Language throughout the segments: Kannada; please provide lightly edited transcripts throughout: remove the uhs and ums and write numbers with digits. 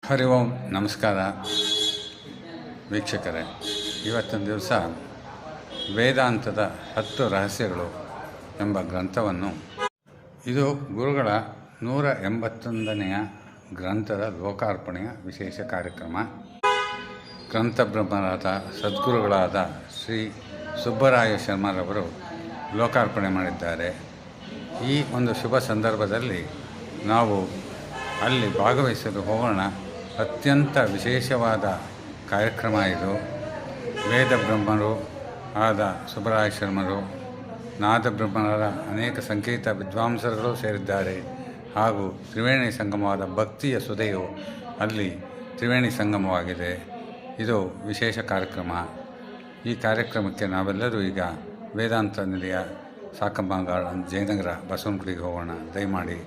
ಹರಿ ಓಂ ನಮಸ್ಕಾರ ವೀಕ್ಷಕರೇ. ಇವತ್ತಿನ ದಿವಸ ವೇದಾಂತದ 10 ರಹಸ್ಯಗಳು ಎಂಬ ಗ್ರಂಥವನ್ನು, ಇದು ಗುರುಗಳ 181ನೆಯ ಗ್ರಂಥದ ಲೋಕಾರ್ಪಣೆಯ ವಿಶೇಷ ಕಾರ್ಯಕ್ರಮ. ಗ್ರಂಥಬ್ರಹ್ಮರಾದ ಸದ್ಗುರುಗಳಾದ ಶ್ರೀ ಸುಬ್ಬರಾಯ ಶರ್ಮರವರು ಲೋಕಾರ್ಪಣೆ ಮಾಡಿದ್ದಾರೆ. ಈ ಒಂದು ಶುಭ ಸಂದರ್ಭದಲ್ಲಿ ನಾವು ಅಲ್ಲಿ ಭಾಗವಹಿಸಲು ಹೋಗೋಣ. ಅತ್ಯಂತ ವಿಶೇಷವಾದ ಕಾರ್ಯಕ್ರಮ ಇದು. ವೇದ ಬ್ರಹ್ಮರು ಆದ ಸುಬ್ಬರಾಯ ಶರ್ಮರು, ನಾದಬ್ರಹ್ಮರ ಅನೇಕ ಸಂಗೀತ ವಿದ್ವಾಂಸರುಗಳು ಸೇರಿದ್ದಾರೆ. ಹಾಗೂ ತ್ರಿವೇಣಿ ಸಂಗಮವಾದ ಭಕ್ತಿಯ ಸುಧೆಯು ಅಲ್ಲಿ ತ್ರಿವೇಣಿ ಸಂಗಮವಾಗಿದೆ. ಇದು ವಿಶೇಷ ಕಾರ್ಯಕ್ರಮ. ಈ ಕಾರ್ಯಕ್ರಮಕ್ಕೆ ನಾವೆಲ್ಲರೂ ಈಗ ವೇದಾಂತ ನಿಲಯ ಸಾಕಮ್ಮ ಗಾರ್ಡನ್, ಜಯನಗರ, ಬಸವನಗುಡಿಗೆ ಹೋಗೋಣ. ದಯಮಾಡಿ.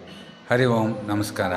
ಹರಿ ಓಂ ನಮಸ್ಕಾರ.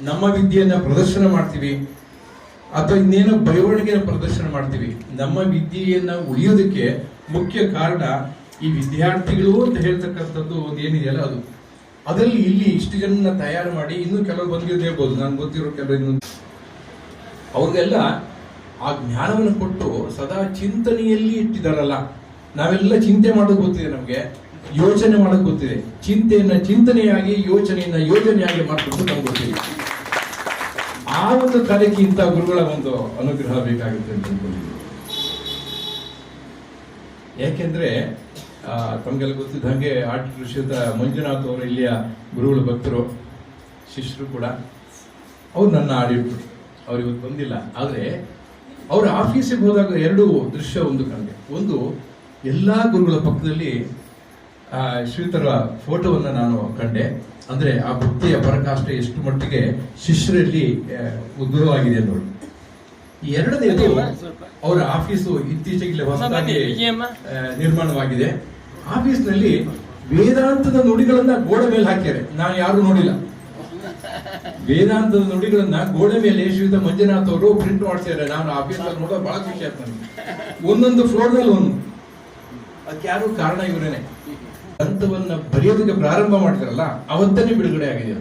ನಮ್ಮ ವಿದ್ಯೆಯನ್ನ ಪ್ರದರ್ಶನ ಮಾಡ್ತೀವಿ ಅಥವಾ ಇನ್ನೇನೋ ಬರವಣಿಗೆಯನ್ನು ಪ್ರದರ್ಶನ ಮಾಡ್ತೀವಿ. ನಮ್ಮ ವಿದ್ಯೆಯನ್ನ ಉಳಿಯೋದಕ್ಕೆ ಮುಖ್ಯ ಕಾರಣ ಈ ವಿದ್ಯಾರ್ಥಿಗಳು ಅಂತ ಹೇಳ್ತಕ್ಕಂಥದ್ದು ಒಂದು ಏನಿದೆಯಲ್ಲ ಅದು. ಅದರಲ್ಲಿ ಇಲ್ಲಿ ಇಷ್ಟು ಜನ ತಯಾರು ಮಾಡಿ ಇನ್ನೂ ಕೆಲವರು ಬಂದಿರ್ಬೋದು, ನಾನು ಗೊತ್ತಿರೋ ಕೆಲವರು ಇನ್ನು ಅವ್ರಿಗೆಲ್ಲ ಆ ಜ್ಞಾನವನ್ನು ಕೊಟ್ಟು ಸದಾ ಚಿಂತನೆಯಲ್ಲಿ ಇಟ್ಟಿದಾರಲ್ಲ. ನಾವೆಲ್ಲ ಚಿಂತೆ ಮಾಡೋದು ಗೊತ್ತಿದೆ, ನಮಗೆ ಯೋಚನೆ ಮಾಡೋದು ಗೊತ್ತಿದೆ. ಚಿಂತೆಯನ್ನ ಚಿಂತನೆಯಾಗಿ, ಯೋಚನೆಯನ್ನ ಯೋಜನೆಯಾಗಿ ಮಾಡ್ಕೊಂಡು ನಮ್ಗೆ ಗೊತ್ತಿದೆ. ಆ ಒಂದು ಕಾರ್ಯಕ್ಕೆ ಇಂಥ ಗುರುಗಳ ಒಂದು ಅನುಗ್ರಹ ಬೇಕಾಗುತ್ತೆ ಅಂತ ಅನ್ಕೊಂಡಿದ್ದೀವಿ. ಯಾಕೆಂದ್ರೆ ತಮಗೆಲ್ಲ ಗೊತ್ತಿದ್ದ ಹಾಗೆ ಆರ್ಟ್ ಶ್ರೀಯುತ ಮಂಜುನಾಥ್ ಅವರು ಇಲ್ಲಿಯ ಗುರುಗಳ ಭಕ್ತರು, ಶಿಷ್ಯರು ಕೂಡ. ಅವ್ರು ನನ್ನ ಆಡಿಟ್ರು, ಅವ್ರು ಇವತ್ತು ಬಂದಿಲ್ಲ. ಆದರೆ ಅವರ ಆಫೀಸಿಗೆ ಹೋದಾಗ ಎರಡು ದೃಶ್ಯ ಒಂದು ಕಂಡೆ. ಒಂದು, ಎಲ್ಲಾ ಗುರುಗಳ ಪಕ್ಕದಲ್ಲಿ ಶ್ರೀಯುತರ ಫೋಟೋವನ್ನು ನಾನು ಕಂಡೆ. ಅಂದ್ರೆ ಆ ಭಕ್ತಿಯ ಪರಾಕಾಷ್ಠೆ ಎಷ್ಟು ಮಟ್ಟಿಗೆ ಶಿಷ್ಯರಲ್ಲಿ ಉದ್ಭವವಾಗಿದೆ ನೋಡಿ. ಎರಡನೇದು, ಅವರ ಆಫೀಸು ಇತ್ತೀಚೆಗೆ ಹೊಸದಾಗಿ ನಿರ್ಮಾಣವಾಗಿದೆ. ಆಫೀಸ್ನಲ್ಲಿ ವೇದಾಂತದ ನುಡಿಗಳನ್ನ ಗೋಡೆ ಮೇಲೆ ಹಾಕ್ಯಾರೆ. ನಾನು ಯಾರು ನೋಡಿಲ್ಲ. ವೇದಾಂತದ ನುಡಿಗಳನ್ನ ಗೋಡೆ ಮೇಲೆ ಶ್ರೀಯುತ ಮಂಜುನಾಥ್ ಅವರು ಪ್ರಿಂಟ್ ಮಾಡ್ಸಿದ್ದಾರೆ. ನಾನು ಆಫೀಸ್ನಲ್ಲಿ ನೋಡೋದು ಬಹಳ ಖುಷಿ ಆಯ್ತು ನನಗೆ. ಒಂದೊಂದು ಫ್ಲೋರ್ ನಲ್ಲಿ ಒಂದು. ಅದಕ್ಕೆ ಯಾರು ಕಾರಣ ಇವರೇನೆ. ಗ್ರಂಥವನ್ನ ಬರೆಯೋದಕ್ಕೆ ಪ್ರಾರಂಭ ಮಾಡ್ತಾರಲ್ಲ, ಅವತ್ತನೇ ಬಿಡುಗಡೆ ಆಗಿದೆ.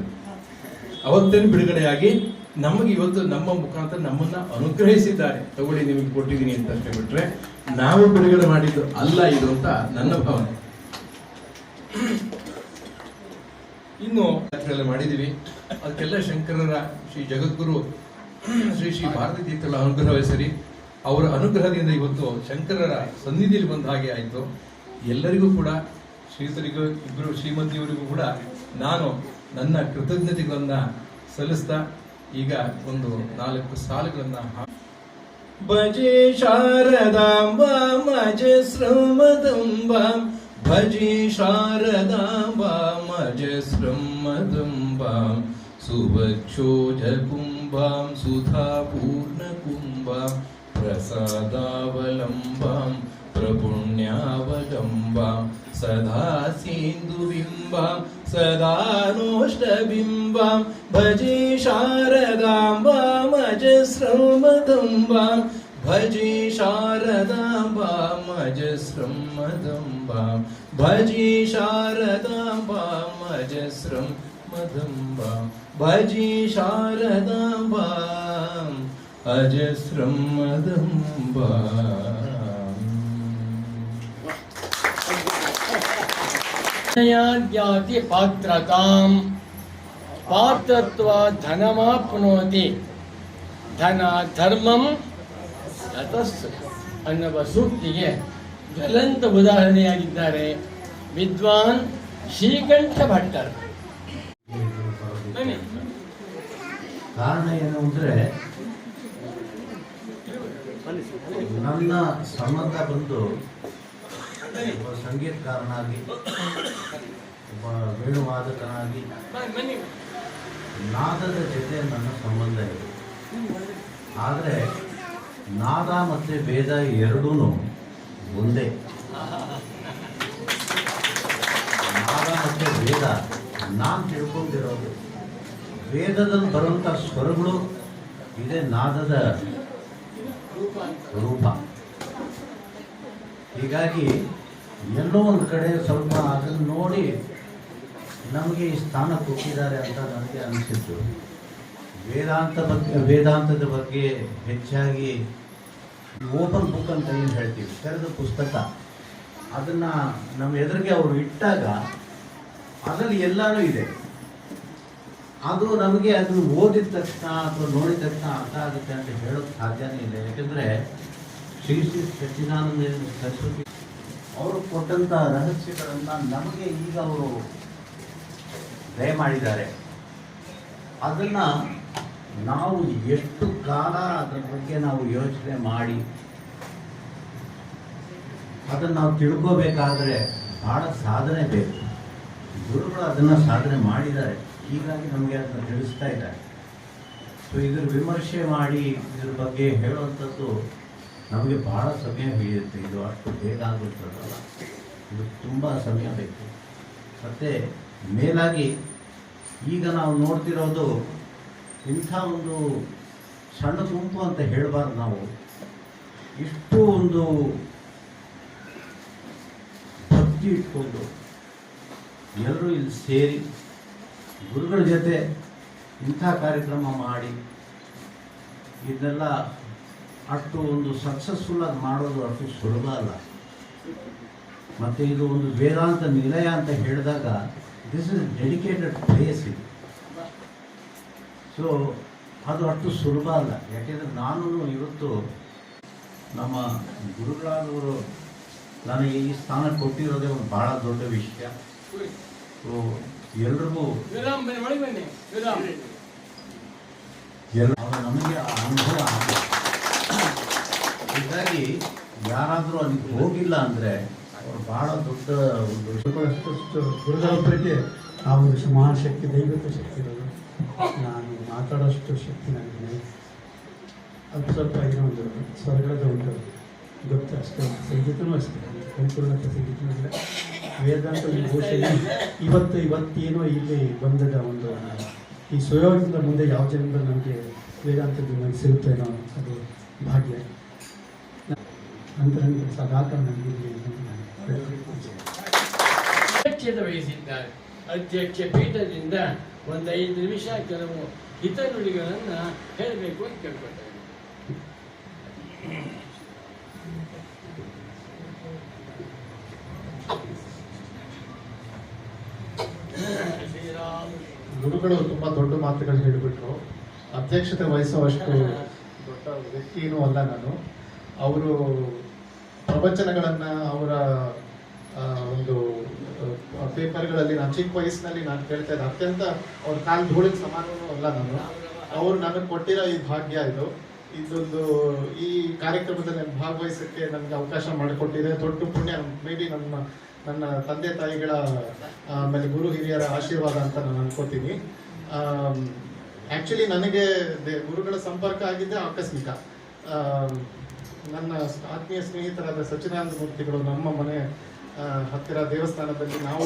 ಅವತ್ತನೇ ಬಿಡುಗಡೆಯಾಗಿ ನಮಗೆ ಇವತ್ತು ನಮ್ಮ ಮುಖಾಂತರ ನಮ್ಮನ್ನ ಅನುಗ್ರಹಿಸಿದ್ದಾರೆ. ತಗೊಳ್ಳಿ, ನಿಮಗೆ ಕೊಟ್ಟಿದ್ದೀನಿ ಅಂತ ಅಷ್ಟೇ ಬಿಟ್ರೆ ನಾವು ಬಿಡುಗಡೆ ಮಾಡಿದ್ದು ಅಲ್ಲ ಇದು ಅಂತ ನನ್ನ ಭಾವನೆ. ಇನ್ನು ಮಾಡಿದೀವಿ. ಅದಕ್ಕೆಲ್ಲ ಶಂಕರರ ಶ್ರೀ ಜಗದ್ಗುರು ಶ್ರೀ ಭಾರತೀ ತೀರ್ಥರ ಅನುಗ್ರಹವೇ ಸರಿ. ಅವರ ಅನುಗ್ರಹದಿಂದ ಇವತ್ತು ಶಂಕರರ ಸನ್ನಿಧಿಯಲ್ಲಿ ಬಂದ ಹಾಗೆ ಆಯಿತು. ಎಲ್ಲರಿಗೂ ಕೂಡ, ಶ್ರೀತರಿಗೂ ಇಬ್ಬರು ಶ್ರೀಮತಿಯವರಿಗೂ ಕೂಡ ನಾನು ನನ್ನ ಕೃತಜ್ಞತೆಗಳನ್ನ ಸಲ್ಲಿಸ್ತಾ ಈಗ ಒಂದು 4 ಸಾಲುಗಳನ್ನ ಭಜೆ ಶಾರದಾಂಬಾಂ ಅಜಸ್ರಮದಂಬಾಂ, ಭಜೆ ಶಾರದಾಂಬಾಂ ಅಜಸ್ರಮದಂಬಾಂ, ಸುವಕ್ಷೋಜ ಕುಂಭಾಂ ಸುಧಾ ಪೂರ್ಣ ಕುಂಭಾಂ, ಪ್ರಸಾದಾವಲಂಬಾಂ ಪ್ರಪುಣ್ಯಾವಲಂಬಾಂ, ಸದಾ ಸಿಂಧುಬಿಂಬಾಂ ಸದಾ ನೋಷ್ಟಬಿಂಬಾಂ, ಭಜೆ ಶಾರದಾಂಬಾಂ ಅಜಸ್ರಮದಂಬಾಂ, ಭಜೆ ಶಾರದಾಂಬಾಂ ಅಜಸ್ರಮದಂಬಾಂ, ಭಜೆ ಶಾರದಾಂಬಾಂ ಅಜಸ್ರಮದಂಬಾಂ, ಭಜೆ ಶಾರದಾಂಬಾಂ ಅಜಸ್ರಮದಂಬಾಂ. ಜ್ಞಾತಿ ಪಾತ್ರತಾಂ ಪಾತ್ರತ್ವ ಧನಮಾಪ್ನೋತಿ ಧನ ಧರ್ಮಂ ತತಸ್ಸು ಅನ್ನುವ ಸೂಕ್ತಿಗೆ ಜ್ವಲಂತ ಉದಾಹರಣೆಯಾಗಿದ್ದಾರೆ ವಿದ್ವಾನ್ ಶ್ರೀಕಂಠ ಭಟ್ಟರು. ಕಾರಣ ಏನು ಅಂದರೆ, ನನ್ನ ಸಂಬಂಧ ಬಂದು ಒಬ್ಬ ಸಂಗೀತಕಾರನಾಗಿ, ಒಬ್ಬ ವೇಣುವಾದಕನಾಗಿ, ನಾದದ ಜೊತೆ ನನ್ನ ಸಂಬಂಧ ಇದೆ. ಆದರೆ ನಾದ ಮತ್ತು ವೇದ ಎರಡೂ ಒಂದೇ. ನಾದ ಮತ್ತು ವೇದ ನಾನು ತಿಳ್ಕೊಂಡಿರೋದು, ವೇದದಲ್ಲಿ ಬರುವಂಥ ಸ್ವರಗಳು ಇದೇ ನಾದದ ರೂಪ. ಹೀಗಾಗಿ ಎಲ್ಲೋ ಒಂದು ಕಡೆ ಸ್ವಲ್ಪ ಅದನ್ನು ನೋಡಿ ನಮಗೆ ಈ ಸ್ಥಾನ ಕೊಟ್ಟಿದ್ದಾರೆ ಅಂತ ನನಗೆ ಅನಿಸಿತ್ತು. ವೇದಾಂತದ ಬಗ್ಗೆ ಹೆಚ್ಚಾಗಿ ಓಪನ್ ಬುಕ್ ಅಂತ ಏನು ಹೇಳ್ತೀವಿ, ತೆರೆದ ಪುಸ್ತಕ, ಅದನ್ನು ನಮ್ಮ ಎದುರಿಗೆ ಅವರು ಇಟ್ಟಾಗ ಅದರಲ್ಲಿ ಎಲ್ಲನೂ ಇದೆ. ಅದು ನಮಗೆ ಅದನ್ನು ಓದಿದ ತಕ್ಷಣ ಅಥವಾ ನೋಡಿದ ತಕ್ಷಣ ಅರ್ಥ ಆಗುತ್ತೆ ಅಂತ ಹೇಳೋಕ್ಕೆ ಸಾಧ್ಯನೇ ಇಲ್ಲ. ಯಾಕೆಂದರೆ ಶ್ರೀ ಶ್ರೀ ಸಚ್ಚಿದಾನಂದ ಸರಸ್ವತಿ ಅವರು ಕೊಟ್ಟಂಥ ರಹಸ್ಯಗಳನ್ನು ನಮಗೆ ಈಗ ಅವರು ದಯಮಾಡಿದ್ದಾರೆ. ಅದನ್ನು ನಾವು ಎಷ್ಟು ಕಾಲ ಅದರ ಬಗ್ಗೆ ನಾವು ಯೋಚನೆ ಮಾಡಿ ಅದನ್ನು ನಾವು ತಿಳ್ಕೋಬೇಕಾದ್ರೆ ಭಾಳ ಸಾಧನೆ ಬೇಕು. ಗುರುಗಳು ಅದನ್ನು ಸಾಧನೆ ಮಾಡಿದ್ದಾರೆ, ಹೀಗಾಗಿ ನಮಗೆ ಅದನ್ನು ತಿಳಿಸ್ತಾ ಇದ್ದಾರೆ. ಸೊ ಇದರ ವಿಮರ್ಶೆ ಮಾಡಿ ಇದ್ರ ಬಗ್ಗೆ ಹೇಳುವಂಥದ್ದು ನಮಗೆ ಭಾಳ ಸಮಯ ಹಿಡಿಯುತ್ತೆ. ಇದು ಅಷ್ಟು ಬೇಗ ಆಗುತ್ತದಲ್ಲ, ಇದು ತುಂಬ ಸಮಯ ಬೇಕು. ಮತ್ತು ಮೇಲಾಗಿ ಈಗ ನಾವು ನೋಡ್ತಿರೋದು ಇಂಥ ಒಂದು ಸಣ್ಣ ಗುಂಪು ಅಂತ ಹೇಳಬಾರ್ದು. ನಾವು ಇಷ್ಟು ಒಂದು ಭಕ್ತಿ ಇಟ್ಕೊಂಡು ಎಲ್ಲರೂ ಇಲ್ಲಿ ಸೇರಿ ಗುರುಗಳ ಜೊತೆ ಇಂಥ ಕಾರ್ಯಕ್ರಮ ಮಾಡಿ ಇದೆಲ್ಲ ಅಷ್ಟು ಒಂದು ಸಕ್ಸಸ್ಫುಲ್ಲಾಗಿ ಮಾಡೋದು ಅಷ್ಟು ಸುಲಭ ಅಲ್ಲ. ಮತ್ತು ಇದು ಒಂದು ವೇದಾಂತ ನಿಲಯ ಅಂತ ಹೇಳಿದಾಗ ದಿಸ್ ಇಸ್ ಡೆಡಿಕೇಟೆಡ್ ಪ್ಲೇಸ್ ಇದು. ಸೊ ಅದು ಅಷ್ಟು ಸುಲಭ ಅಲ್ಲ. ಯಾಕೆಂದರೆ ನಾನು ಇವತ್ತು ನಮ್ಮ ಗುರುಗಳಾದವರು ನನಗೆ ಈ ಸ್ಥಾನ ಕೊಟ್ಟಿರೋದೇ ಒಂದು ಭಾಳ ದೊಡ್ಡ ವಿಷಯ. ಸೊ ಎಲ್ರಿಗೂ ನಮಗೆ ಆ ಅನುಭವ ಆಗಿದೆ. ಹೀಗಾಗಿ ಯಾರಾದರೂ ಅದಕ್ಕೆ ಹೋಗಿಲ್ಲ ಅಂದರೆ ಅವರು ಭಾಳ ದೊಡ್ಡ ಒಂದು ಗುರುಗಳೊಬ್ಬರಿಗೆ ಆ ಒಂದು ಸಮಾನ ಶಕ್ತಿ, ದೈವಿಕ ಶಕ್ತಿ ಇರೋದು. ನಾನು ಮಾತಾಡೋಷ್ಟು ಶಕ್ತಿ ನನಗೆ ಅಲ್ಪ ಸ್ವಲ್ಪ ಏನೋ ಒಂದು ಸ್ವರ್ಗದ ಒಂದು ಗೊತ್ತು ಅಷ್ಟೇ. ಸಂಗೀತನೂ ಅಷ್ಟೇ, ಸಂಪೂರ್ಣತೆ ಸಂಗೀತನೂ ಇಲ್ಲ. ವೇದಾಂತ ಬಹುಶಃ ಇವತ್ತೇನೋ ಇಲ್ಲಿ ಬಂದದ ಒಂದು ಈ ಸ್ವಯೋಗದಿಂದ ಮುಂದೆ ಯಾವ ಜನ್ಮದ ನಮಗೆ ವೇದಾಂತದ್ದು ನನಗೆ ಸಿಗುತ್ತೇನೋ ಅದು ಭಾಗ್ಯ. ನಂತರ ಸದಾಕಾಲ ನನಗೆ ಅಧ್ಯಕ್ಷತೆ ವಹಿಸಿದ್ದಾರೆ. ಅಧ್ಯಕ್ಷ ಪೀಠದಿಂದ ಒಂದು 5 ನಿಮಿಷ ಕೆಲವು ಹಿತನುಡಿಗಳನ್ನು ಹೇಳಬೇಕು ಅಂತ ಕೇಳ್ಕೊಳ್ತಾರೆ. ಗುರುಗಳು ತುಂಬ ದೊಡ್ಡ ಮಾತುಗಳು ಹೇಳಿಬಿಟ್ರು. ಅಧ್ಯಕ್ಷತೆ ವಹಿಸುವಷ್ಟು ದೊಡ್ಡ ವ್ಯಕ್ತಿಯೂ ಅಲ್ಲ ನಾನು. ಅವರು ಪ್ರವಚನಗಳನ್ನು ಅವರ ಒಂದು ಪೇಪರ್ಗಳಲ್ಲಿ ನಾನು ಚಿಕ್ಕ ವಯಸ್ಸಿನಲ್ಲಿ ನಾನು ಕೇಳ್ತಾ ಇದ್ದೆ. ಅತ್ಯಂತ ಅವ್ರ ಕಾಲು ಧೂಳಿಗೆ ಸಮಾನವೂ ಅಲ್ಲ ನಾನು. ಅವರು ನನಗೆ ಕೊಟ್ಟಿರೋ ಈ ಭಾಗ್ಯ ಇದೊಂದು ಈ ಕಾರ್ಯಕ್ರಮದಲ್ಲಿ ನಾನು ಭಾಗವಹಿಸೋಕ್ಕೆ ನನಗೆ ಅವಕಾಶ ಮಾಡಿಕೊಟ್ಟಿದೆ. ದೊಡ್ಡ ಪುಣ್ಯ. ಮೇ ಬಿ ನನ್ನ ತಂದೆ ತಾಯಿಗಳ ಆಮೇಲೆ ಗುರು ಹಿರಿಯರ ಆಶೀರ್ವಾದ ಅಂತ ನಾನು ಅನ್ಕೋತೀನಿ. ಆ್ಯಕ್ಚುಲಿ ನನಗೆ ಗುರುಗಳ ಸಂಪರ್ಕ ಆಗಿದ್ದೆ ಆಕಸ್ಮಿಕ. ನನ್ನ ಆತ್ಮೀಯ ಸ್ನೇಹಿತರಾದ ಸಚ್ಚಿದಾನಂದ ಮೂರ್ತಿಗಳು ನಮ್ಮ ಮನೆ ಹತ್ತಿರ ದೇವಸ್ಥಾನದಲ್ಲಿ ನಾವು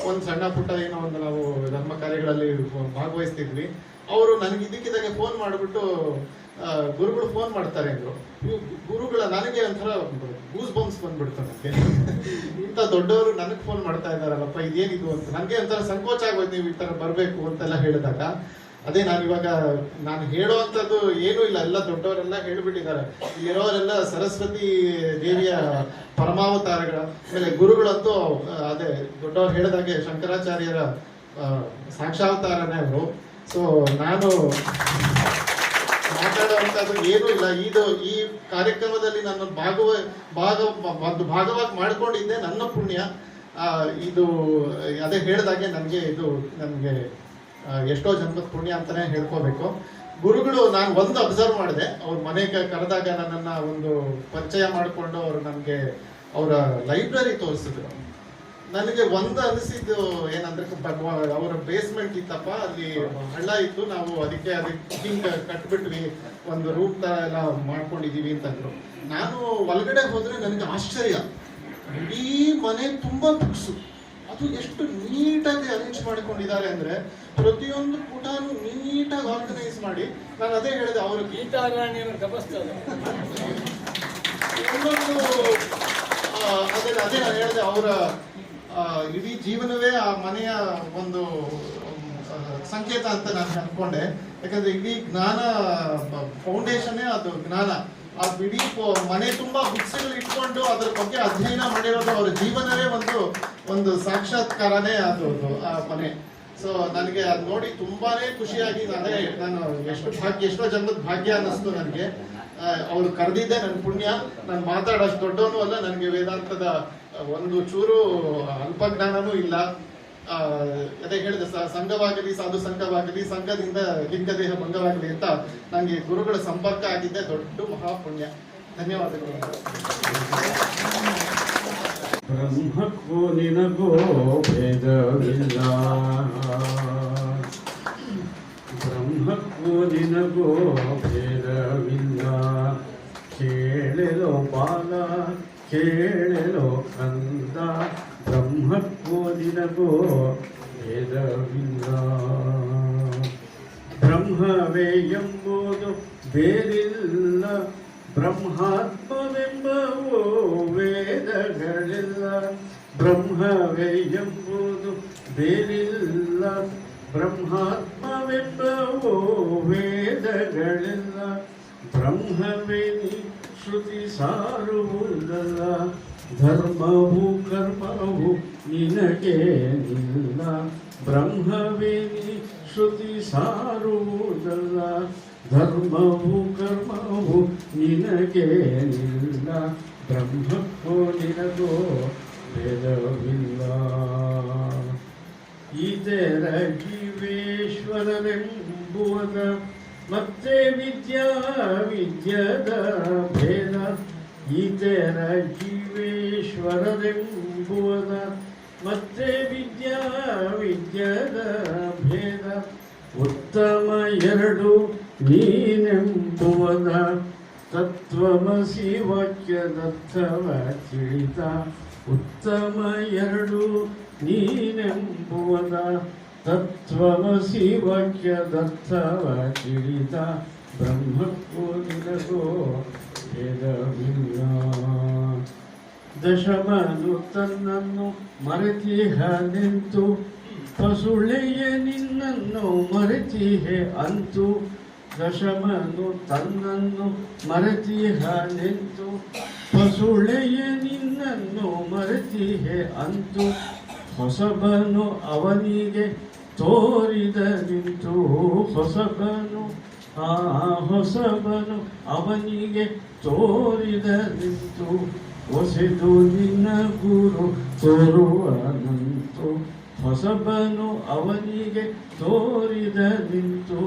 ಒಂದು ಸಣ್ಣ ಪುಟ್ಟ ಏನೋ ಒಂದು ನಾವು ಧರ್ಮ ಕಾರ್ಯಗಳಲ್ಲಿ ಭಾಗವಹಿಸ್ತಿದ್ವಿ. ಅವರು ನನಗೆ ಇದಕ್ಕಿದ್ದಾಗೆ ಫೋನ್ ಮಾಡಿಬಿಟ್ಟು ಗುರುಗಳು ಫೋನ್ ಮಾಡ್ತಾರೆ ಅಂದರು. ಗುರುಗಳ ನನಗೆ ಒಂಥರ ಗೂಸ್ ಬಂಪ್ಸ್ ಬಂದ್ಬಿಡ್ತು. ನನಗೆ ಇಂಥ ದೊಡ್ಡವರು ನನಗೆ ಫೋನ್ ಮಾಡ್ತಾ ಇದ್ದಾರಲ್ಲಪ್ಪ, ಇದೇನಿದು ಅಂತ ನನಗೆ ಒಂಥರ ಸಂಕೋಚ ಆಗೋಯ್ತು. ನೀವು ಈ ಥರ ಬರಬೇಕು ಅಂತೆಲ್ಲ ಹೇಳಿದಾಗ ಅದೇ ನಾನು ಹೇಳುವಂಥದ್ದು ಏನೂ ಇಲ್ಲ. ಎಲ್ಲ ದೊಡ್ಡವರೆಲ್ಲ ಹೇಳಿಬಿಟ್ಟಿದ್ದಾರೆ. ಇಲ್ಲಿರೋರೆಲ್ಲ ಸರಸ್ವತಿ ದೇವಿಯ ಪರಮಾವತಾರಗಳ ಆಮೇಲೆ ಗುರುಗಳಂತೂ ಅದೇ ದೊಡ್ಡವರು ಹೇಳಿದಾಗೆ ಶಂಕರಾಚಾರ್ಯರ ಸಾಕ್ಷಾವತಾರನೇ ಅವರು. ಸೊ ನಾನು ಮಾತಾಡುವಂಥದ್ದು ಏನೂ ಇಲ್ಲ. ಈ ಕಾರ್ಯಕ್ರಮದಲ್ಲಿ ನಾನು ಭಾಗವಾಗಿ ಮಾಡ್ಕೊಂಡಿದ್ದೆ ನನ್ನ ಪುಣ್ಯ. ಇದು ಅದೇ ಹೇಳಿದಾಗೆ ನನಗೆ ಎಷ್ಟೋ ಜನ್ಮದ ಪುಣ್ಯ ಅಂತಾನೆ ಹೇಳ್ಕೋಬೇಕು. ಗುರುಗಳು ನಾನು ಒಂದು ಅಬ್ಸರ್ವ್ ಮಾಡಿದೆ. ಅವ್ರ ಮನೆಗೆ ಕರೆದಾಗ ನನ್ನನ್ನು ಒಂದು ಪರಿಚಯ ಮಾಡಿಕೊಂಡು ಅವರು ನನಗೆ ಅವರ ಲೈಬ್ರರಿ ತೋರಿಸಿದ್ರು. ನನಗೆ ಒಂದು ಅನಿಸಿದ್ದು ಏನಂದ್ರೆ, ಅವರ ಬೇಸ್ಮೆಂಟ್ ಇತ್ತಪ್ಪ, ಅಲ್ಲಿ ಹಳ್ಳ ಇತ್ತು, ನಾವು ಅದಕ್ಕೆ ಹಿಂಗೆ ಕಟ್ಬಿಟ್ವಿ, ಒಂದು ರೂಮ್ ತರ ಎಲ್ಲ ಮಾಡ್ಕೊಂಡಿದೀವಿ ಅಂತಂದ್ರು. ನಾನು ಒಳಗಡೆ ಹೋದ್ರೆ ನನಗೆ ಆಶ್ಚರ್ಯ. ಇಡೀ ಮನೆ ತುಂಬಾ ಬುಕ್ಸು, ಅದು ಎಷ್ಟು ನೀಟಾಗಿ ಅರೇಂಜ್ ಮಾಡಿಕೊಂಡಿದ್ದಾರೆ ಅಂದ್ರೆ ಪ್ರತಿಯೊಂದು ಪುಟಾನು ನೀಟಾಗಿ ಆರ್ಗನೈಸ್ ಮಾಡಿ. ನಾನು ಅದೇ ಹೇಳಿದೆ, ಅವರು ಅದೇ ನಾನು ಹೇಳಿದೆ, ಅವರ ಇಡೀ ಜೀವನವೇ ಆ ಮನೆಯ ಒಂದು ಸಂಕೇತ ಅಂತ ನಾನು ಅನ್ಕೊಂಡೆ. ಯಾಕಂದ್ರೆ ಇಡೀ ಜ್ಞಾನ ಫೌಂಡೇಶನ್ನೇ ಅದು ಜ್ಞಾನ. ಆ ಇಡೀ ಮನೆ ತುಂಬಾ ಬುಕ್ಸ್ಗಳು ಇಟ್ಕೊಂಡು ಅದರ ಬಗ್ಗೆ ಅಧ್ಯಯನ ಮಾಡಿರೋದು ಅವರ ಜೀವನವೇ ಒಂದು ಸಾಕ್ಷಾತ್ಕಾರನೇ ಅದು ಆ ಮನೆ. ಸೊ ನನಗೆ ಅದು ನೋಡಿ ತುಂಬಾನೇ ಖುಷಿಯಾಗಿ ನಾನು ಎಷ್ಟೋ ಜನ್ಮದ ಭಾಗ್ಯ ಅನ್ನಿಸ್ತು ನನಗೆ. ಅವ್ರು ಕರೆದಿದ್ದೆ ನನ್ನ ಪುಣ್ಯ. ನಾನು ಮಾತಾಡೋಷ್ಟು ದೊಡ್ಡವನು ಅಲ್ಲ, ನನಗೆ ವೇದಾಂತದ ಒಂದು ಚೂರು ಅಲ್ಪಜ್ಞಾನನೂ ಇಲ್ಲ. ಅದೇ ಹೇಳಿದೆ, ಸಂಘವಾಗಲಿ ಸಾಧು ಸಂಘವಾಗಲಿ, ಸಂಘದಿಂದ ಲಿಂಗದೇಹ ಭಂಗವಾಗಲಿ ಅಂತ ನನಗೆ ಗುರುಗಳ ಸಂಪರ್ಕ ಆಗಿದ್ದೆ ದೊಡ್ಡ ಮಹಾಪುಣ್ಯ. ಧನ್ಯವಾದಗಳು. ಬ್ರಹ್ಮಕ್ಕೂ ನಿನಗೋ ಭೇದವಿಲ್ಲ, ಬ್ರಹ್ಮಕ್ಕೂ ನಿನಗೋ ಭೇದವಿಲ್ಲ. ಕೇಳೆಲೋ ಬಾಲ ಕೇಳೆಲೋ ಕಂದ, ಬ್ರಹ್ಮಕ್ಕೂ ನಿನಗೋ ಭೇದವಿಲ್ಲ. ಬ್ರಹ್ಮವೇ ಎಂಬುದು ಬೇರಿಲ್ಲ, ಬ್ರಹ್ಮಾತ್ಮವೆಂಬವು ವೇದಗಳಿಲ್ಲ. ಬ್ರಹ್ಮವೇ ಎಂಬುದು ಬೇರಿಲ್ಲ, ಬ್ರಹ್ಮಾತ್ಮವೆಂಬವೋ ವೇದಗಳೆಲ್ಲ ಬ್ರಹ್ಮವೇ ನೀ ಶ್ರುತಿ ಸಾರುವುದಲ್ಲ. ಧರ್ಮವು ಕರ್ಮವು ನಿನಗೆ ನಿಲ್ಲ, ಬ್ರಹ್ಮವೇ ನೀ ಶ್ರುತಿ ಸಾರುವುದಲ್ಲ. ಧರ್ಮವು ಕರ್ಮವು ನಿನಗೆ ನಿಲ್ಲ, ಬ್ರಹ್ಮಕ್ಕೋ ನಿನಗೋ ಭೇದವಿಲ್ಲ. ಇತರ ಜೀವೇಶ್ವರರೆಂಬುವದ ಮತ್ತೆ ವಿದ್ಯದ ಭೇದ. ಇತರ ಜೀವೇಶ್ವರರೆಂಬುವದ ಮತ್ತೆ ವಿದ್ಯದ ಭೇದ. ಉತ್ತಮ ಎರಡು ನೀನೆಂಬುವದ ತತ್ವಮಸಿ ವಾಕ್ಯದರ್ಥವ ತಿಳಿತ. ಉತ್ತಮ ಎರಡು ನೀನೆಂಬುವದ ತತ್ವಮಸಿ ವಾಕ್ಯದರ್ಥವ ತಿಳಿತ. ಬ್ರಹ್ಮಕ್ಕೂ ನಿನಗೋ ಭೇದವಿಲ್ಲ. ದಶಮನು ತನ್ನನ್ನು ಮರೆತಿಹನೆಂತು, ಪಸುಳೆಯ ನಿನ್ನನ್ನು ಮರೆತಿಹೆ ಅಂತು. ದಶಮನು ತನ್ನನ್ನು ಮರೆತಿಹನೆಂತು, ಪಸುಳೆಯ ನಿನ್ನನ್ನು ಮರೆತಿಹೆ ಅಂತು. ಹೊಸಬನು ಅವನಿಗೆ ತೋರಿದ ನಿಂತು, ಹೊಸಬನು ಹೊಸಬನು ಅವನಿಗೆ ತೋರಿದ ನಿಂತು. ಹೊಸೆದು ನಿನ್ನ ಗುರು ತೋರುವನಂತು, ಹೊಸಬನು ಅವನಿಗೆ ತೋರಿದ ನಿಂತು.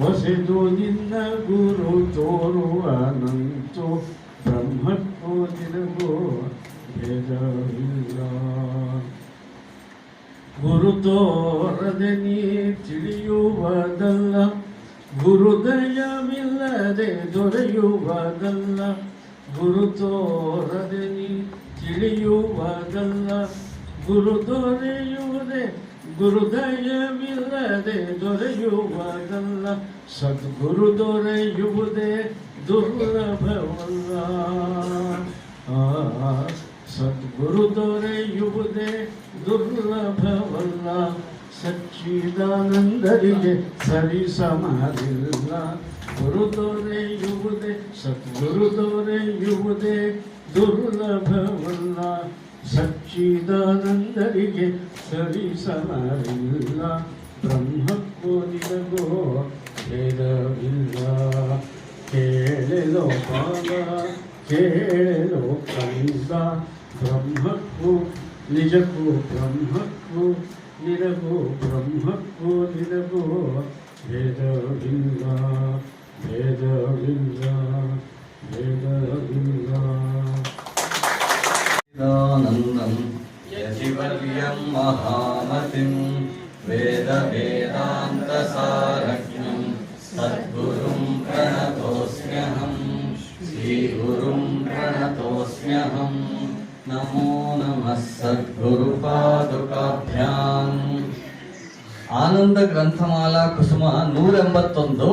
ಹೊಸೆದು ನಿನ್ನ ಗುರು ತೋರುವನಂತು, ಬ್ರಹ್ಮಕ್ಕೂ ನಿನಗೋ ಭೇದವಿಲ್ಲ. ಗುರು ತೋರದೆ ನೀ ತಿಳಿಯುವುದಲ್ಲ, ಗುರುದಯವಿಲ್ಲದೆ ದೊರೆಯುವುದಲ್ಲ. ಗುರು ತೋರದೆ ನೀ ತಿಳಿಯುವುದಲ್ಲ, ಗುರು ದೊರೆಯುವುದೇ ಗುರುದಯವಿಲ್ಲದೆ ದೊರೆಯುವುದಲ್ಲ. ಸದ್ಗುರು ದೊರೆಯುವುದೇ ದುರ್ಲಭವಲ್ಲ. ಸದ್ಗುರು ದೊರೆಯುವುದೇ ದುರ್ಲಭವಲ್ಲ. ಸಚ್ಚಿದಾನಂದರಿಗೆ ಸರಿ ಸಮರಿಲ್ಲ. ಗುರು ದೊರೆಯುವುದೇ ಸದ್ಗುರು ದೊರೆಯುವುದೇ ದುರ್ಲಭವಲ್ಲ. ಸಚ್ಚಿದಾನಂದರಿಗೆ ಸರಿ ಸಮರಿಲ್ಲ. ಬ್ರಹ್ಮಕ್ಕೂ ನಿನಗೋ ಭೇದವಿಲ್ಲ. ಕೇಳೆಲೋ ಬಾಲ ಕೇಳೆಲೋ ಕಂದ, ಬ್ರಹ್ಮಕ್ಕೂ ನಿಜಕ್ಕೂ ಬ್ರಹ್ಮಕ್ಕೂ ನಿನಗೋ ಬ್ರಹ್ಮಕ್ಕೂ ನಿನಗೋ ಭೇದವಿಲ್ಲ. ಭೇದವಿಲ್ಲ ಭೇದವಿಲ್ಲ. ವೇದಾನಂದಂ ಯತಿವರ್ಯಂ ಮಹಾಮತಿಂ ವೇದ ವೇದಾಂತಸಾರಜ್ಞಂ ಸದ್ಗುರುಂ ಪ್ರಣತೋಸ್ಮ್ಯಹಂ ಶ್ರೀಗುರುಂ ಪ್ರಣತೋಸ್ಮ್ಯಹಂ. ನಮೋ ನಮಃ ಸದ್ಗುರುಪಾದುಕಾಭ್ಯಾಂ. ಆನಂದ ಗ್ರಂಥಮಾಲಾ ಕುಸುಮ 181,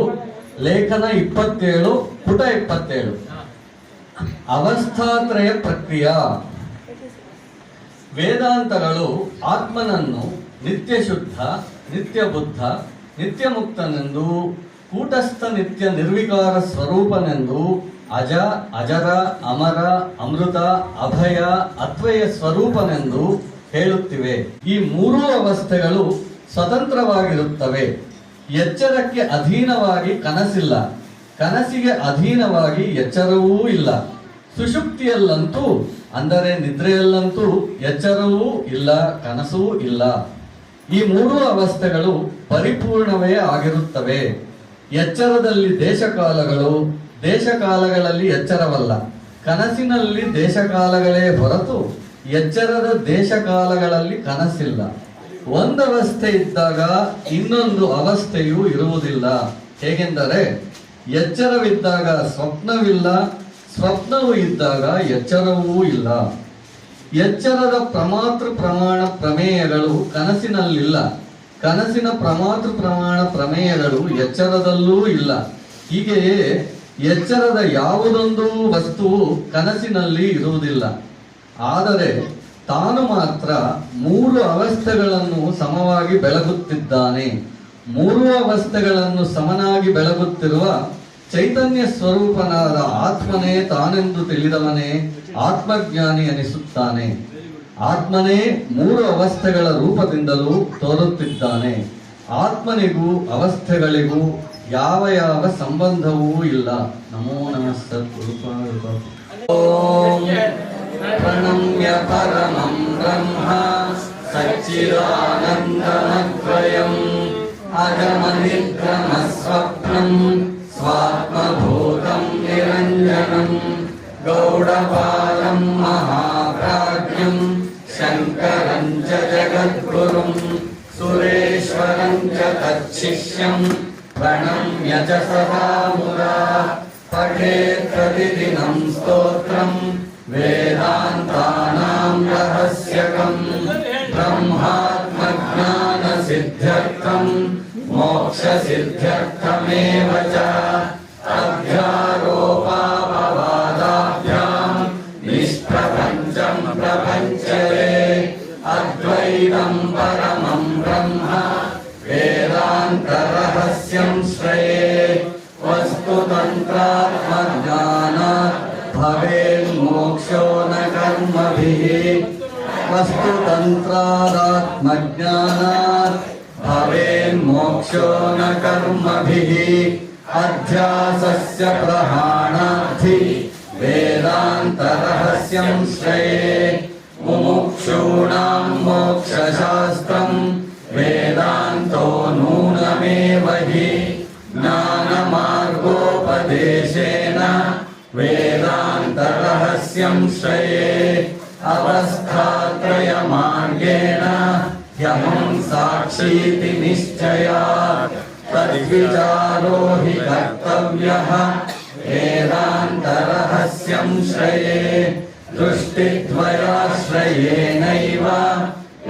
ಲೇಖನ 27, ಪುಟ 27. ಅವಸ್ಥಾತ್ರಯ ಪ್ರಕ್ರಿಯಾ. ವೇದಾಂತಗಳು ಆತ್ಮನನ್ನು ನಿತ್ಯ ಶುದ್ಧ, ನಿತ್ಯ ಬುದ್ಧ, ನಿತ್ಯ ಮುಕ್ತನೆಂದು, ಕೂಟಸ್ಥ ನಿತ್ಯ ನಿರ್ವಿಕಾರ ಸ್ವರೂಪನೆಂದು, ಅಜ, ಅಜರ, ಅಮರ, ಅಮೃತ, ಅಭಯ, ಅದ್ವಯ ಸ್ವರೂಪನೆಂದು ಹೇಳುತ್ತಿವೆ. ಈ ಮೂರೂ ಅವಸ್ಥೆಗಳು ಸ್ವತಂತ್ರವಾಗಿರುತ್ತವೆ. ಎಚ್ಚರಕ್ಕೆ ಅಧೀನವಾಗಿ ಕನಸಿಲ್ಲ, ಕನಸಿಗೆ ಅಧೀನವಾಗಿ ಎಚ್ಚರವೂ ಇಲ್ಲ. ಸುಷುಪ್ತಿಯಲ್ಲಂತೂ ಅಂದರೆ ನಿದ್ರೆಯಲ್ಲಂತೂ ಎಚ್ಚರವೂ ಇಲ್ಲ, ಕನಸೂ ಇಲ್ಲ. ಈ ಮೂರೂ ಅವಸ್ಥೆಗಳು ಪರಿಪೂರ್ಣವೇ ಆಗಿರುತ್ತವೆ. ಎಚ್ಚರದಲ್ಲಿ ದೇಶಕಾಲಗಳು, ದೇಶಕಾಲಗಳಲ್ಲಿ ಎಚ್ಚರವಲ್ಲ. ಕನಸಿನಲ್ಲಿ ದೇಶಕಾಲಗಳೇ ಹೊರತು ಎಚ್ಚರದ ದೇಶಕಾಲಗಳಲ್ಲಿ ಕನಸಿಲ್ಲ. ಒಂದವಸ್ಥೆ ಇದ್ದಾಗ ಇನ್ನೊಂದು ಅವಸ್ಥೆಯೂ ಇರುವುದಿಲ್ಲ. ಹೇಗೆಂದರೆ ಎಚ್ಚರವಿದ್ದಾಗ ಸ್ವಪ್ನವಿಲ್ಲ, ಸ್ವಪ್ನವು ಇದ್ದಾಗ ಎಚ್ಚರವೂ ಇಲ್ಲ. ಎಚ್ಚರದ ಪ್ರಮಾತೃ ಪ್ರಮಾಣ ಪ್ರಮೇಯಗಳು ಕನಸಿನಲ್ಲಿಲ್ಲ, ಕನಸಿನ ಪ್ರಮಾತೃ ಪ್ರಮಾಣ ಪ್ರಮೇಯಗಳು ಎಚ್ಚರದಲ್ಲೂ ಇಲ್ಲ. ಹೀಗೆಯೇ ಎಚ್ಚರದ ಯಾವುದೊಂದು ವಸ್ತುವು ಕನಸಿನಲ್ಲಿ ಇರುವುದಿಲ್ಲ. ಆದರೆ ತಾನು ಮಾತ್ರ 3 ಅವಸ್ಥೆಗಳನ್ನು ಸಮವಾಗಿ ಬೆಳಗುತ್ತಿದ್ದಾನೆ. 3 ಅವಸ್ಥೆಗಳನ್ನು ಸಮನಾಗಿ ಬೆಳಗುತ್ತಿರುವ ಚೈತನ್ಯ ಸ್ವರೂಪನಾದ ಆತ್ಮನೇ ತಾನೆಂದು ತಿಳಿದವನೇ ಆತ್ಮಜ್ಞಾನಿ ಅನಿಸುತ್ತಾನೆ. ಆತ್ಮನೇ 3 ಅವಸ್ಥೆಗಳ ರೂಪದಿಂದಲೂ ತೋರುತ್ತಿದ್ದಾನೆ. ಆತ್ಮನಿಗೂ ಅವಸ್ಥೆಗಳಿಗೂ ಯಾವ ಸಂಬಂಧವೂ ಇಲ್ಲ. ನಮೋ ನಮಃ ಸದ್ಗುರು. ಓಂ ಪ್ರಣಮ್ಯ ಪರಮಂ ಬ್ರಹ್ಮ ಸಚ್ಚಿದಾನಂದಮದ್ವಯಂ ಅಗಮನಿದ್ರಮ ಸ್ವಪ್ನಂ ಸ್ವಾತ್ಮಭೂತಂ ನಿರಂಜನಂ ಗೌಡಪಾಲಂ ಮಹಾಪ್ರಾಜ್ಞಂ ಶಂಕರಂ ಚ ಜಗದ್ಗುರುಂ ಸುರೇಶ್ವರಂ ಚ ತಚ್ಚಿಷ್ಯಂ ಪ್ರಣಮ್ಯ ಚ ಸದಾ ಮುದಾ ಪಠೇತ್ ಪ್ರತಿದಿನಂ ಸ್ತೋತ್ರಂ ವೇದಾಂತಾನಾಂ ರಹಸ್ಯಕಂ ಬ್ರಹ್ಮಾತ್ಮಜ್ಞಾನ ಸಿದ್ಧ್ಯರ್ಥಂ ಮೋಕ್ಷ ಸಿದ್ಧ್ಯರ್ಥಮೇವ ಚ ಅಧ್ಯಾರೋಪಾಪವಾದಾಭ್ಯಾಂ ನಿಷ್ಪ್ರಪಂಚಂ ಪ್ರಪಂಚಯೇ ಅದ್ವೈತಂ ಪರಮಂ ಬ್ರಹ್ಮ ವೇದಾಂತ ರಹಸ್ಯಂ ಶ್ರೇಯೇ ವಸ್ತುತಂತ್ರಾತ್ಮಜ್ಞಾನಾತ್ ಭವೇನ್ಮೋಕ್ಷೋ ನ ಕರ್ಮಭಿಃ ವಸ್ತುತಂತ್ರಾತ್ಮಜ್ಞಾನಾತ್ ಭವೇನ್ಮೋಕ್ಷೋ ನ ಕರ್ಮಭಿಃ ಅಧ್ಯಾಸಸ್ಯ ಪ್ರಹಾಣಾರ್ಥಿ ವೇದಾಂತ ರಹಸ್ಯಂ ಶ್ರೇಯೇ ಮುಮುಕ್ಷೂಣಾಂ ಮೋಕ್ಷಶಾಸ್ತ್ರಂ ವೇದಾಂತೋ ನೂನಮೇವ ಹಿ ಜ್ಞಾನಮಾರ್ಗೋಪದೇಶೇನ ವೇದಾಂತ ರಹಸ್ಯಂ ಶ್ರೇಯೇ ಅವಸ್ಥಾತ್ರಯ ಮಾರ್ಗೇಣ ಯಮಂ ಸಾಕ್ಷೀತಿ ನಿಶ್ಚಯಾತ್ ತದ್ವಿಚಾರೋ ಹಿ ಕರ್ತವ್ಯಃ ವೇದಾಂತ ರಹಸ್ಯಂ ಶ್ರೇಯೇ ದೃಷ್ಟಿದ್ವಯಾಶ್ರಯೇನೈವ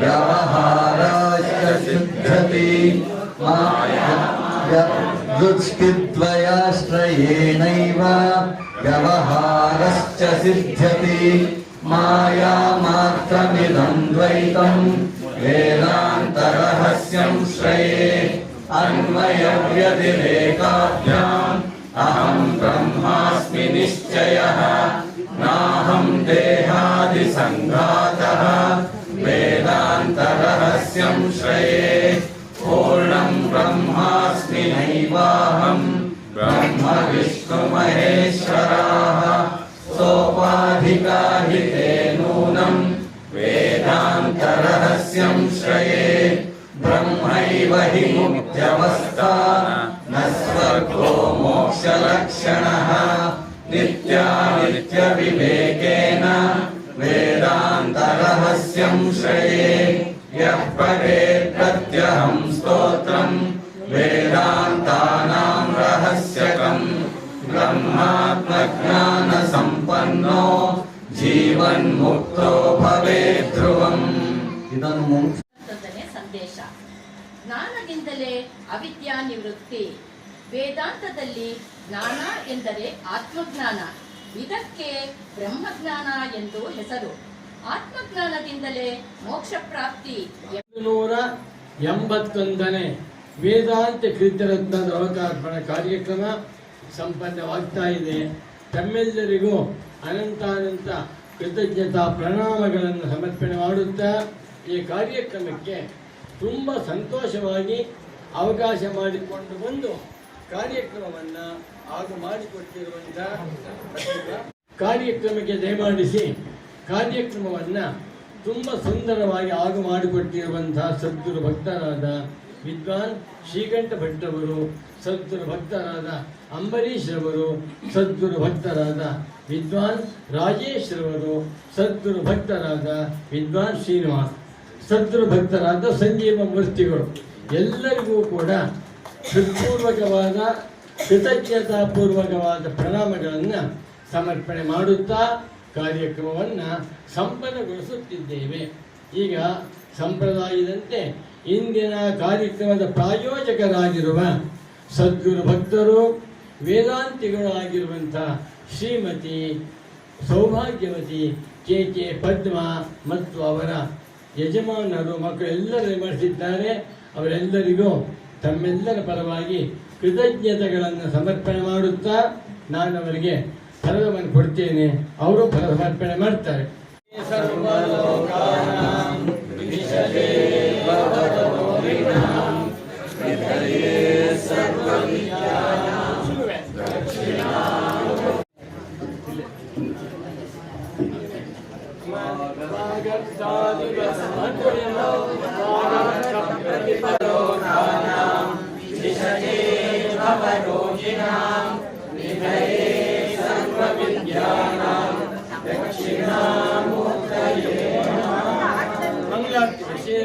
ವ್ಯವಹಾರಾಶ್ಚ ಸಿದ್ಧ್ಯತಿ ದೃಷ್ಟಿದ್ವಯಾಶ್ರಯೇನೈವ ವ್ಯವಹಾರಶ್ಚ ಸಿದ್ಧ್ಯತಿ ಮಾಯಾ ಮಾತ್ರಮಿದಂ ದ್ವೈತಂ ವೇದಾಂತ ರಹಸ್ಯಂ ಶ್ರೇಯೇ ಅನ್ವಯ ವ್ಯತಿರೇಕಾಭ್ಯಾಂ ಅಹಂ ಬ್ರಹ್ಮಾಸ್ಮಿ ನಿಶ್ಚಯಃ ನಾಹಂ ದೇಹಾದಿ ಸಂಘಾತಃ ವೇದಾಂತ ರಹಸ್ಯಂ ಶ್ರೇಯೇ ಪೂರ್ಣಂ ಬ್ರಹ್ಮಾಸ್ಮಿ ನೈವಾಹಂ ಬ್ರಹ್ಮ ವಿಷ್ಣು ಮಹೇಶ್ವರಾಃ ಸೋಪಾಧಿಕಾ ಹಿ ತೇ ನೂನಂ ವೇದಾಂತ ರಹಸ್ಯಂ ಶ್ರೇಯೇ ಬ್ರಹ್ಮೈವ ಹಿ ಮುಕ್ತ್ಯವಸ್ಥಾ ನ ಸ್ವರ್ಗೋ ಮೋಕ್ಷ ಲಕ್ಷಣಃ ನಿತ್ಯಾನಿತ್ಯ ವಿವೇಕೇನ ವೇದಾಂತ ರಹಸ್ಯಂ ಶ್ರೇಯೇ ಯಃ ಪಠೇತ್ ಪ್ರತ್ಯಹಂ ಸ್ತೋತ್ರಂ ವೇದಾಂತಾನಾಂ ರಹಸ್ಯಕಂ ಬ್ರಹ್ಮಾತ್ಮಜ್ಞಾನ ಸಂಪನ್ನೋ ಜೀವನ್ ಮುಕ್ತೋ ಭವೇತ್ ಧ್ರುವಂ. ಇದನ್ನು ಸಂದೇಶ. ಜ್ಞಾನದಿಂದಲೇ ಅವಿದ್ಯಾ ನಿವೃತ್ತಿ. ವೇದಾಂತದಲ್ಲಿ ಜ್ಞಾನ ಎಂದರೆ ಆತ್ಮಜ್ಞಾನ. ಇದಕ್ಕೆ ಬ್ರಹ್ಮಜ್ಞಾನ ಎಂದು ಹೆಸರು. ಆತ್ಮಜ್ಞಾನದಿಂದಲೇ ಮೋಕ್ಷ ಪ್ರಾಪ್ತಿ. 181ನೇ ವೇದಾಂತ ಕೀರ್ತಿರತ್ನದ ಲೋಕಾರ್ಪಣೆ ಕಾರ್ಯಕ್ರಮ ಸಂಪನ್ನವಾಗ್ತಾ ಇದೆ. ತಮ್ಮೆಲ್ಲರಿಗೂ ಅನಂತಾನಂತ ಕೃತಜ್ಞತಾ ಪ್ರಣಾಮಗಳನ್ನು ಸಮರ್ಪಣೆ ಮಾಡುತ್ತಾ ಈ ಕಾರ್ಯಕ್ರಮಕ್ಕೆ ತುಂಬ ಸಂತೋಷವಾಗಿ ಅವಕಾಶ ಮಾಡಿಕೊಂಡು ಬಂದು ಕಾರ್ಯಕ್ರಮವನ್ನು ಹಾಗೂ ಮಾಡಿಕೊಟ್ಟಿರುವಂಥ ಕಾರ್ಯಕ್ರಮಕ್ಕೆ ದಯಮಾಡಿಸಿ ಕಾರ್ಯಕ್ರಮವನ್ನು ತುಂಬ ಸುಂದರವಾಗಿ ಆಗು ಮಾಡಿಕೊಟ್ಟಿರುವಂತಹ ಸದ್ಗುರು ಭಕ್ತರಾದ ವಿದ್ವಾನ್ ಶ್ರೀಕಂಠ ಭಟ್ಟವರು, ಸದ್ಗುರು ಭಕ್ತರಾದ ಅಂಬರೀಶ್ ರವರು, ಸದ್ಗುರು ಭಕ್ತರಾದ ವಿದ್ವಾನ್ ರಾಜೇಶ್ ರವರು, ಸದ್ಗುರು ಭಕ್ತರಾದ ವಿದ್ವಾನ್ ಶ್ರೀನಿವಾಸ್, ಸದ್ಗುರು ಭಕ್ತರಾದ ಸಂಜೀವ ಮೂರ್ತಿಗಳು ಎಲ್ಲರಿಗೂ ಕೂಡ ಹೃತ್ಪೂರ್ವಕವಾದ ಕೃತಜ್ಞತಾಪೂರ್ವಕವಾದ ಪ್ರಣಾಮಗಳನ್ನು ಸಮರ್ಪಣೆ ಮಾಡುತ್ತಾ ಕಾರ್ಯಕ್ರಮವನ್ನು ಸಂಪನ್ನಗೊಳಿಸುತ್ತಿದ್ದೇವೆ. ಈಗ ಸಂಪ್ರದಾಯದಂತೆ ಇಂದಿನ ಕಾರ್ಯಕ್ರಮದ ಪ್ರಾಯೋಜಕರಾಗಿರುವ ಸದ್ಗುರು ಭಕ್ತರು ವೇದಾಂತಿಗಳು ಆಗಿರುವಂಥ ಶ್ರೀಮತಿ ಸೌಭಾಗ್ಯವತಿ ಕೆ ಪದ್ಮ ಮತ್ತು ಅವರ ಯಜಮಾನರು ಮಕ್ಕಳೆಲ್ಲರೂ ವಿಮರ್ಶಿಸಿದ್ದಾರೆ. ಅವರೆಲ್ಲರಿಗೂ ತಮ್ಮೆಲ್ಲರ ಪರವಾಗಿ ಕೃತಜ್ಞತೆಗಳನ್ನು ಸಮರ್ಪಣೆ ಮಾಡುತ್ತಾ ನಾನು ಅವರಿಗೆ ಫಲವನ್ನು ಕೊಡ್ತೇನೆ. ಅವರು ಫಲ ಸಮರ್ಪಣೆ ಮಾಡ್ತಾರೆ. ಮಂಗಳಾರತಿ ವಿಷಯ